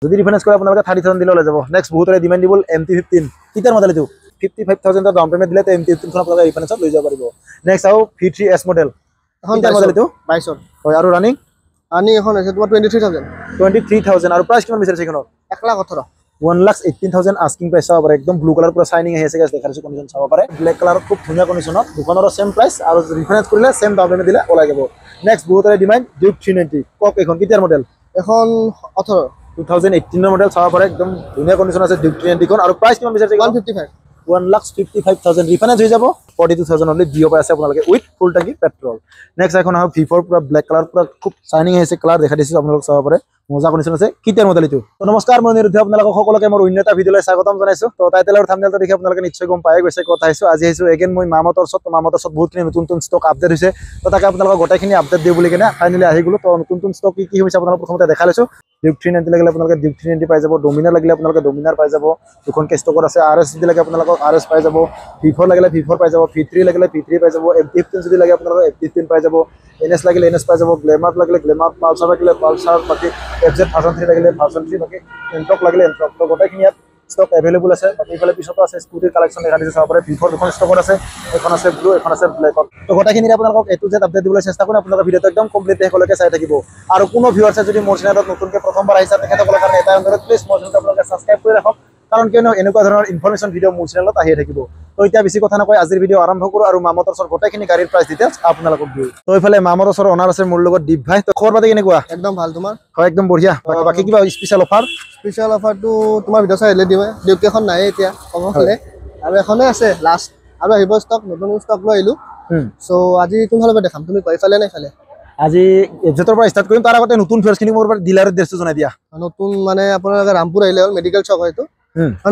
যদি ৰিফাইনেন্স কৰে আপোনালোকে 30,000 দিলে লৈ যাব নেক্সট বহুতৰে ডিমান্ডেবল MT15 কিটাৰ মডেল এইটো 55,000 ডাউন পেমেন্ট দিলে MT15 খন আপোনালোকে ৰিফাইনেন্সত লৈ যাব পাৰিব নেক্সট আও V3S মডেল এখন মডেল এইটো 22 হয় আৰু ৰানিং এখন আছে তোমাৰ 23,000 আৰু প্ৰাইস কিমান বিচাৰিছে এখনৰ 1,18,000 1,18,000 আস্কিং প্ৰাইস চাব পাৰে একদম ব্লু কালাৰ পুৰা শাইনিং আহি আছে গাইস দেখাইছো কন্ডিশন চাব পাৰে ব্ল্যাক কালাৰত খুব ধুনীয়া কন্ডিশনত দুখনৰ সেম প্ৰাইস আৰু ৰিফাইনেন্স কৰিলে সেম ডাউন পেমেন্ট দিলে ওলাই যাব নেক্সট বহুতৰে ডিমান্ড ডিউক 390 কক এখন কিটাৰ মডেল এখন 18 2018 মডেল চাব পাৰে একদম ধুনীয়া কন্ডিশন আছে ডিউক 390 খন আৰু প্ৰাইস কিমান বিচাৰিছে 1,55,000 ৰিফাইনেন্স হৈ যাব 42,000 অনলি দিও পাই আছে আপোনালোকে উইথ ফুল ট্যাঙ্কি পেট্ৰল নেক্সট এখন আহ V4 পুৰা ব্ল্যাক কালাৰ পুৰা খুব শাইনিং আছে কালাৰ দেখা দিছো আপোনালোক চাব পাৰে মজা কন্ডিশন আছে কিটাৰ মডেল এইটো তো নমস্কাৰ মই নিৰুদ্ধ আপোনালোক সকলোকে মোৰ অন্য এটা ভিডিঅলৈ স্বাগতম জনাইছো তো টাইটেল আৰু থাম্বনেলটো দেখি আপোনালোকে নিশ্চয় গম পাই গৈছে কথা আহিছো আজি আহিছো এগেইন মই মামতৰ সত বহুতখিনি নতুন ষ্টক আপডেট হৈছে তো তাকে আপোনালোক গোটেইখিনি আপডেট দিও বুলি কেনে ফাইনালি আহি গলো তো নতুন ষ্টক কি হৈছে আপোনালোক প্ৰথমতে দেখা লৈছো ডিউক 390 লাগিলে আপোনালোকে ডিউক 390 পাই যাব ডমিনাৰ লাগিলে আপোনালোকে ডমিনাৰ পাই যাব দুখন কে ষ্টকৰ আছে RS যদি লাগে আপোনালোক RS পাই যাব V4 লাগিলে V4 পাই যাব V3 লাগিলে V3 পাই যাব MT15 যদি লাগে আপোনালোক MT15 পাই যাব NS লাগিলে NS পাই যাব গ্লেমাৰ লাগিলে গ্লেমাৰ পালসাৰ লাগিলে পালসাৰ বাকি FZ ভাৰ্সন 3 লাগিলে ভাৰ্সন 3 বাকি এন্টক লাগিলে এন্টক তো গোটেইখিনি ইয়াত ষ্টক अवेलेबल আছে বাকি ইফালে পিছতো আছে স্কুটিৰ কালেকচন দেখা দিছে চাব পাৰে V4 দুখন ষ্টকত আছে এখন আছে ব্লু এখন আছে ব্ল্যাকত তো গোটেইখিনি আপোনালোকক A to Z আপডেট দিবলৈ চেষ্টা কৰিম আপোনালোকৰ ভিডিওটো একদম কমপ্লিট দেখলৈকে চাই থাকিব আৰু কোনো ভিউয়াৰ্ছে যদি মোৰ চেনেলত নতুনকৈ প্ৰথমবাৰ আহিছে তেখেতসকলৰ কাৰণে এটা অনুৰোধ প্লিজ মোৰ চেনেলটো আপোনালোকে সাবস্ক্ৰাইব কৰি ৰাখক কাৰণ কিয়নো এনেকুৱা ধৰণৰ ইনফৰমেশন ভিডিও মোৰ চেনেলত আহি থাকিব তো এতিয়া বেছি কথা নকৈ আজিৰ ভিডিও আৰম্ভ কৰো আৰু মামতৰ সৰ গোটেইখিনি গাড়ীৰ প্ৰাইস ডিটেইলছ আপোনালোকক দিও তো ইফালে মামতৰ সৰ অনাৰ আছে মোৰ লগত দীপ ভাই তো খবৰ পাতি কেনেকুৱা একদম ভাল তোমাৰ হয় একদম বঢ়িয়া বাকি কিবা স্পেশাল অফাৰটো তোমাৰ ভিডিও চাইলে দিমে ডিউকেখন নাই এতিয়া কমলে আৰু এখনে আছে লাষ্ট আৰু আহিব ষ্টক নতুন ষ্টক লৈ আইলো সো আজি কোনফালে দেখাম তুমি কইফালে নাই ফালে আজি এজেটৰ পৰা স্টাৰ্ট কৰিম তাৰ আগতে নতুন ফেয়াৰখিনি মোৰ ডিলাৰৰ ড্ৰেছটো জনাই দিয়া নতুন মানে আপোনালোকে ৰামপুৰ আহিলে মেডিকেল চক হয়তো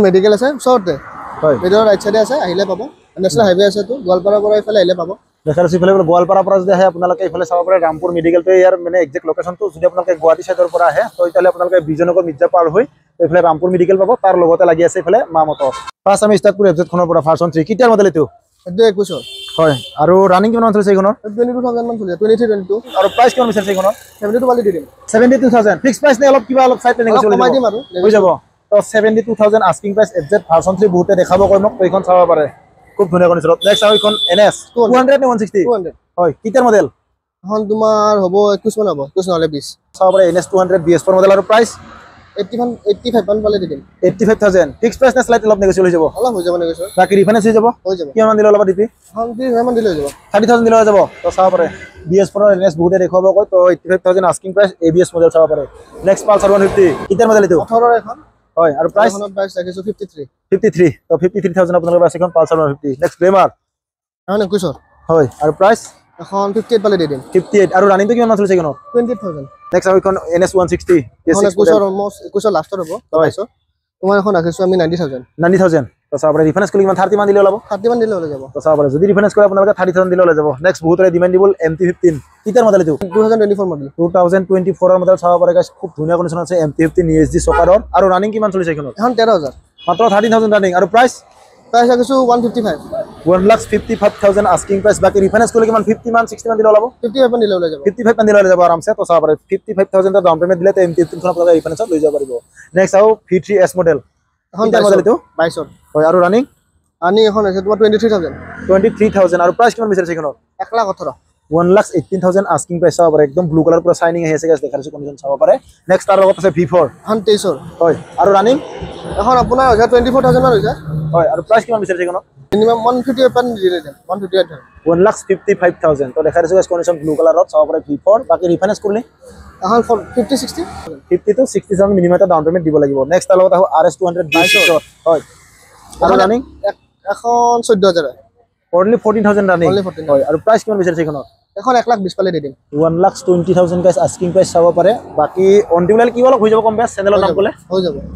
মেডিকেল আছে ওচৰতে হয় ভিডিওৰ ৰাইট সাইডে আছে আহিলে পাব নেশ্যনেল হাইৱে আছে তো গোৱালপাৰা পৰা ইফালে আহিলে পাব দেখাৰছি ইফালে গোৱালপাৰা পৰা যদি আহে আপোনালোকে ইফালে চাব পাৰে ৰামপুৰ মেডিকেলটো ইয়াৰ মানে এক্সাক্ট লোকেশনটো যদি আপোনালোকে গুৱাহাটী সাইডৰ পৰা আহে তো ইফালে আপোনালোকে বিজয়নগৰ মিৰ্জা পাৰ হৈ ইফালে ৰামপুৰ মেডিকেল পাব তাৰ লগতে লাগি আছে ইফালে মামতৰ ফাৰ্ষ্ট আমি স্টাৰ্ট কৰি FZ খনৰ পৰা ভাৰ্সন 3 কিটাৰ মডেল এইটো 21 হয় আৰু ৰানিং কিমান চলিছে এইখনৰ 22,000 মান চলিছে 23 আৰু প্ৰাইস কিমান বিচাৰিছে এইখনৰ 72 পালি দি দিম 72,000 ফিক্স প্ৰাইস নে অলপ কিবা অলপ সাইড প্লেনিং চলি কমাই দিম আৰু হৈ যাব তো 72,000 আস্কিং প্ৰাইস FZ ভাৰ্সন 3 বহুতে দেখাব কয় মোক এইখন চাব পাৰে খুব ধুনীয়া কন্ডিশনত নেক্সট আৰু এইখন NS 200 নে 160 200 হয় কিটাৰ মডেল এখন তোমাৰ হ'ব 21 মান হ'ব 21 নহলে 20 চাব পাৰে NS 200 BS4 মডেল আৰু প্ৰাইস 85 মান পালে দি দিম 85,000 ফিক্স প্ৰাইস নে স্লাইট অলপ নেগোচিয়েবল হৈ যাব অলপ হৈ যাব নেগোচিয়েবল বাকি ৰিফাইনেন্স হৈ যাব কিমান দিলে অলপ ডিপি এখন 30 মান দিলে হৈ যাব 30,000 দিলে হৈ যাব তো চাব পাৰে BS4 NS বহুতে দেখাব কয় তো 85,000 আস্কিং প্ৰাইস ABS মডেল চাব পাৰে নেক্সট পালসাৰ 150 কিটাৰ মডেল এইটো 18 এখন হয় আৰু প্ৰাইস ৰাখিছো 53 তো 53,000 আপোনালোকৰ আছে এখন পালসাৰ 150 নেক্সট গ্লেমাৰ এখন 21 হয় আৰু প্ৰাইস এখন 58 পালে দি দিম 58 আৰু ৰানিংটো কিমান চলিছে এখন 20,000 নেক্সট আৰু এখন NS 160 এখন 21 অলমোস্ট 21 লাষ্টৰ হ'ব তোমাৰ এখন ৰাখিছো আমি 90,000 তো চাব পাৰে ৰিফাইনেন্স কৰি কিমান 30 মান দিলে ওলাব 30 মান দিলে ওলাই যাব তো চাব পাৰে যদি ৰিফাইনেন্স কৰে আপোনালোকে 30,000 দিলে ওলাই যাব নেক্সট বহুতৰে ডিমান্ডেবল MT15 কিটাৰ মডেল এইটো 2024 মডেল 2024 ৰ মডেল চাব পাৰে গাইস খুব ধুনীয়া কন্ডিশন আছে MT15 ESD চকাৰৰ আৰু ৰানিং কিমান চলিছে এখন 13,000 মাত্ৰ 30,000 ৰানিং আৰু প্ৰাইস ৰাখিছো 155,000 আস্কিং প্ৰাইস বাকি ৰিফাইনেন্স কৰিলে কিমান 50 মান 60 মান দিলে ওলাব 55 মান দিলে ওলাই যাব 55 মান দিলে ওলাই যাব আৰামছে তো চাব পাৰে 55,000 ডাউন পেমেন্ট দিলে MT15 খন আপোনালোকে ৰিফাইনেন্সত লৈ যাব পাৰিব নেক্সট আৰু V3S মডেল এখন মডেল এইটো 22 হয় আৰু ৰানিং এখন আছে তোমাৰ 23,000 আৰু প্ৰাইস কিমান বিচাৰিছে এখনৰ 1,18,000 1,18,000 আস্কিং প্ৰাইস চাব পাৰে একদম ব্লু কালাৰ পুৰা শাইনিং আহি আছে গাইস দেখাৰছি কন্ডিশন চাব পাৰে নেক্সট তাৰ লগত আছে V4 এখন 23 হয় আৰু ৰানিং এখন আপোনাৰ 24,000 মান হৈছে হয় আৰু প্ৰাইস কিমান বিচাৰিছে এখনৰ মিনিমাম 158 মান দিলে 158 1,55,000 তো দেখাৰছি গাইস কন্ডিশন ব্লু কালাৰত চাব পাৰে V4 বাকি ৰিফাইনেন্স কৰিলে এখন 50 to 60,000 মিনিমাম এটা ডাউন পেমেন্ট দিব লাগিব নেক্সট তাৰ লগত আহ RS 222 হয় আৰু ৰানিং এখন 14,000 only 14,000 ৰানিং হয় আৰু প্ৰাইস কিমান বিচাৰিছে এখনৰ এখন 1,20,000 পালে দি দিম 1,20,000 গাইস আস্কিং প্ৰাইস চাব পাৰে বাকি অন ডিউলাল কি অলপ হৈ যাব কম বেছ চেনেলৰ নাম ক'লে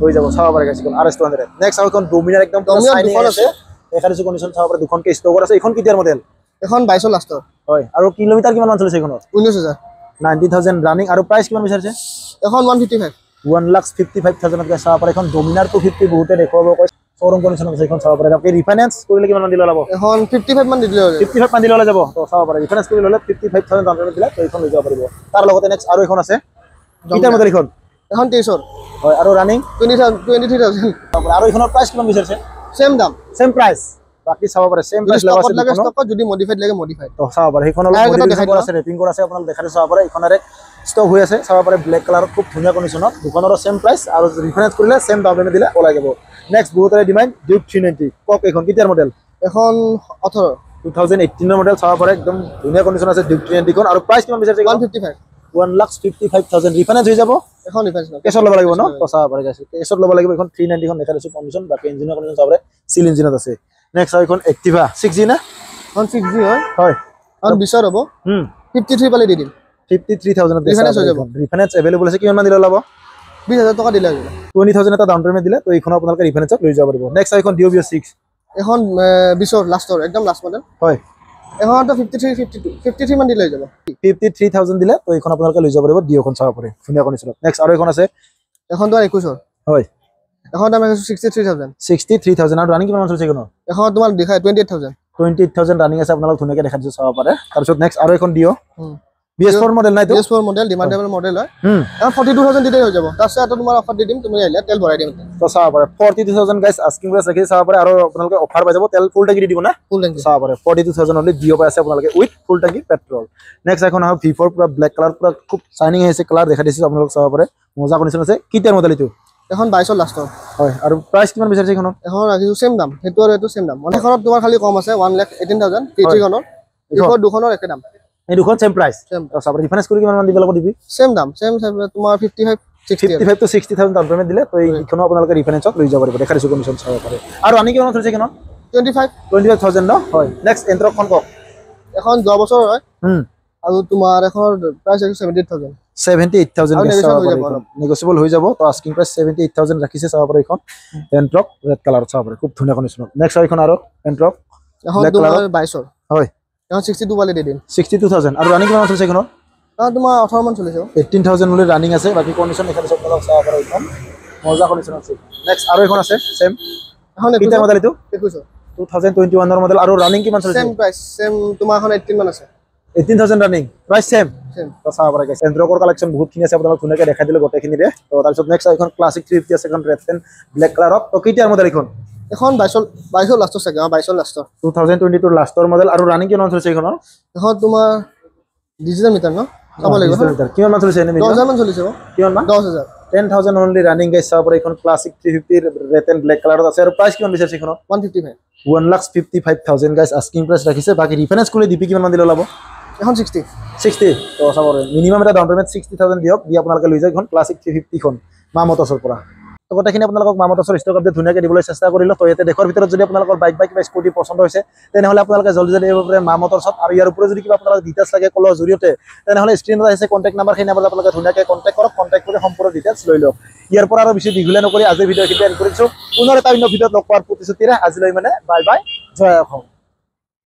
হৈ যাব চাব পাৰে গাইস এখন RS 200 নেক্সট আৰু এখন ডমিনাৰ একদম শাইনিং আছে দেখাৰছি কন্ডিশন চাব পাৰে দুখন কে ষ্টকৰ আছে এখন কিটাৰ মডেল এখন 22 লাষ্টৰ হয় আৰু কিলোমিটাৰ কিমান মান চলিছে এখনৰ 19,000 90,000 ৰানিং আৰু প্ৰাইস কিমান বিচাৰিছে এখন 1,55,000 গাইস চাব পাৰে এখন ডমিনাৰ 250 বহুতে দেখাব কয় শোৰুম কন্ডিশন আছে এখন চাব পাৰে আপনি ৰিফাইন্যান্স কৰিলে কিমান মান দিলে লাভ এখন 55 মান দিলে 55 মান দিলে ওলাই যাব তো চাব পাৰে ৰিফাইন্যান্স কৰিলে হলে 55,000 ডাউন পেমেন্ট দিলে তো এখন লৈ যাব পাৰিব তাৰ লগতে নেক্সট আৰু এখন আছে কিটাৰ মডেল এখন 23 হয় আৰু ৰানিং 23,000 আৰু এইখনৰ প্ৰাইচ কিমান বিচাৰিছে সেম দাম সেম প্ৰাইচ বাকি চাব পাৰে সেম প্ৰাইচ লগা আছে লাগে ষ্টক যদি মডিফাইড লাগে মডিফাইড তো চাব পাৰে সেইখন অলপ মডিফাইড কৰা আছে ৰেপিং কৰা আছে আপোনাক দেখাই চাব পাৰে এইখনৰে ষ্টক হৈ আছে চাব পাৰে ব্লেক কালাৰত খুব ধুনীয়া কণ্ডিশ্যনত দুখনৰ সেম প্ৰাইচ আৰু ৰিফাইনেন্স কৰিলে সেম দাম দিলে ওলাই যাব নেক্সট বহুতৰে ডিমান্ড ডিউক 390 কক এইখন কিটাৰ মডেল এখন 18 2018 মডেল চাব পাৰে একদম ধুনীয়া কণ্ডিশ্যন আছে ডিউক 390 খন আৰু প্ৰাইচ কিমান বিচাৰিছে 155 1,55,000 ৰিফাইনেন্স হৈ যাব এখন ৰিফাইনেন্স কেছত ল'ব লাগিব ন তো চাব পাৰে গাইছ কেছত ল'ব লাগিব এখন 390 খন দেখাই দিছো কণ্ডিশ্যন বাকি ইঞ্জিনৰ কণ্ডিশ্যন চাব পাৰে সিল ইঞ্জিনত আছে নেক্সট আৰু এখন এক্টিভা 6G না এখন 6G হয় হয় আৰু বিছৰ হ'ব 53 পালে দি দিম 53,000 ৰিফাইনেন্স হৈ যাব ৰিফাইনেন্স এভেইলেবল আছে কিমান মান দিলে ল'ব 20,000 টকা দিলে হৈ যাব 20,000 এটা ডাউন পেমেন্ট দিলে তো এইখন আপোনালোকে ৰিফাইনেন্সত লৈ যাব পাৰিব নেক্সট এইখন ডিঅ'বিও 6 এখন বিছৰ লাষ্টৰ একদম লাষ্ট মডেল হয় এখনটো 53 মান দিলে হৈ যাব 53,000 দিলে তো এইখন আপোনালোকে লৈ যাব পাৰিব ডিঅ'খন চাব পাৰে ধুনীয়া কণ্ডিশ্যনত নেক্সট আৰু এখন আছে এখন তোমাৰ 21ৰ হয় এখন দাম আছে 63,000 আৰু ৰানিং কিমান মান চলিছে এইখন এখন তোমাৰ দেখায় 28,000 ৰানিং আছে আপোনালোক ধুনীয়াকৈ দেখাই দিছো চাব পাৰে তাৰপিছত নেক্সট আৰু এখন ডিঅ' BS4 মডেল নাই তো BS4 মডেল ডিমান্ডেবল মডেল হয় এখন 42,000 দিলে হৈ যাব তাৰপিছত এটা তোমাৰ অফাৰ দি দিম তুমি আহিলে তেল ভৰাই দিম তো চাব পাৰে 42,000 গাইস আস্কিং প্ৰাইচ ৰাখি চাব পাৰে আৰু আপোনালোকে অফাৰ পাই যাব তেল ফুল টেংকি দি দিব না ফুল টেংকি চাব পাৰে 42,000 অনলি ডিঅ' পাই আছে আপোনালোকে উইথ ফুল টেংকি পেট্ৰল নেক্সট এখন আহ V4 পুৰা ব্লেক কালাৰ পুৰা খুব শাইনিং আহিছে কালাৰ দেখাই দিছো আপোনালোক চাব পাৰে মজা কণ্ডিশ্যন আছে কিটাৰ মডেল এইটো এখন 22ৰ লাষ্টৰ হয় আৰু প্ৰাইচ কিমান বিচাৰিছে এইখনৰ এখন ৰাখিছো সেম দাম হেতু আৰু এটো সেম দাম এখনত তোমাৰ খালি কম আছে 1,18,000 T3 খনৰ এইখন দুখনৰ একে দাম এই দুখন সেম প্ৰাইচ চাব ৰিফাইনেন্স কৰি কিমান মান দিব লাগিব দিবি সেম দাম সেম তোমাৰ 55 to 60,000 ডাউন পেমেন্ট দিলে তো এইখনো আপোনালোকে ৰিফাইনেন্সত লৈ যাব পাৰিব দেখাই দিছো কণ্ডিশ্যন চাব পাৰে আৰু আনি কিমান চলিছে এইখনৰ 25,000 ন হয় নেক্সট এন্ট্ৰকখন কওক এখন 10 বছৰ হয় আৰু তোমাৰ এখন প্ৰাইচ আছে 78,000 নেগোচিয়েবল হৈ যাব তো আস্কিং প্ৰাইচ 78,000 ৰাখিছে চাব পাৰে এইখন এন্ট্ৰক ৰেড কালাৰ চাব পাৰে খুব ধুনীয়া কণ্ডিশ্যনত নেক্সট এইখন আৰু এন্ট্ৰক এখন তোমাৰ 22ৰ হয় এখন 62 পালে দি দিম 62,000 আৰু ৰানিং কিমান চলিছে এইখনৰ তোমাৰ 18 মান চলিছে 18,000 লৈ ৰানিং আছে বাকি কণ্ডিশ্যন দেখাই দিছো আপোনালোক চাব পাৰে এইখন মজা কণ্ডিশ্যন আছে নেক্সট আৰু এখন আছে সেম এখন কিটা মডেল এইটো 21 2021 ৰ মডেল আৰু ৰানিং কিমান চলিছে সেম প্ৰাইচ সেম তোমাৰ এখন 18 মান আছে 18,000 ৰানিং প্ৰাইচ সেম তো চাব পাৰে গাইস এন্ট্ৰকৰ কালেকচন বহুত খিনি আছে আপোনালোক ধুনীয়াকৈ দেখাই দিলে গোটেইখিনিৰে তো তাৰপিছত নেক্সট এখন ক্লাছিক 350 আছে এখন ৰেড পেন ব্লেক কালাৰত তো কিটাৰ মডেল এইখন এখন 22 লাষ্টৰ চাগে 22 লাষ্টৰ 2022 লাষ্টৰ মডেল আৰু ৰানিং কিমান চলিছে এইখনৰ এখন তোমাৰ ডিজিটেল মিটাৰ ন চাব লাগিব কিমান মান চলিছে এনে 10,000 মান চলিছে কিমান মান 10,000 10,000 অনলি ৰানিং গাইস চাব পাৰে এইখন ক্লাছিক 350 ৰেড এণ্ড ব্লেক কালাৰত আছে আৰু প্ৰাইচ কিমান বিচাৰিছে এইখনৰ 155,000 গাইস আস্কিং প্ৰাইচ ৰাখিছে বাকি ৰিফাইনেন্স কৰিলে ডিপি কিমান মান দিলে ওলাব এখন 60 তো চাব পাৰে মিনিমাম এটা ডাউন পেমেন্ট 60,000 দিয়ক দি আপোনালোকে লৈ যায় এখন ক্লাছিক 350 খন মামতছৰ পৰা তো গোটেইখিনি আপোনালোকক মামতছৰ ষ্টক আপডেট ধুনীয়াকৈ দিবলৈ চেষ্টা কৰিলোঁ তো ইয়াতে দেশৰ ভিতৰত যদি আপোনালোকৰ বাইক বা স্কুটি পছন্দ হৈছে তেনেহ'লে আপোনালোকে জলদি আহিব পাৰে মামতছৰ আৰু ইয়াৰ উপৰি যদি কিবা আপোনালোকৰ ডিটেইলছ লাগে কলৰ জৰিয়তে তেনেহ'লে স্ক্ৰীণত আহিছে কণ্টেক্ট নাম্বাৰ সেই নাম্বাৰত আপোনালোকে ধুনীয়াকৈ কণ্টেক্ট কৰক কণ্টেক্ট কৰি সম্পূৰ্ণ ডিটেইলছ লৈ লওক ইয়াৰ পৰা আৰু বেছি দীঘলীয়া নকৰি আজিৰ ভিডিঅ'খিনি এণ্ড কৰিছোঁ পুনৰ এটা অন্য ভিডিঅ'ত লগ পোৱাৰ প্ৰতিশ্ৰুতিৰে আজিলৈ মানে বাই বাই জয় অসম।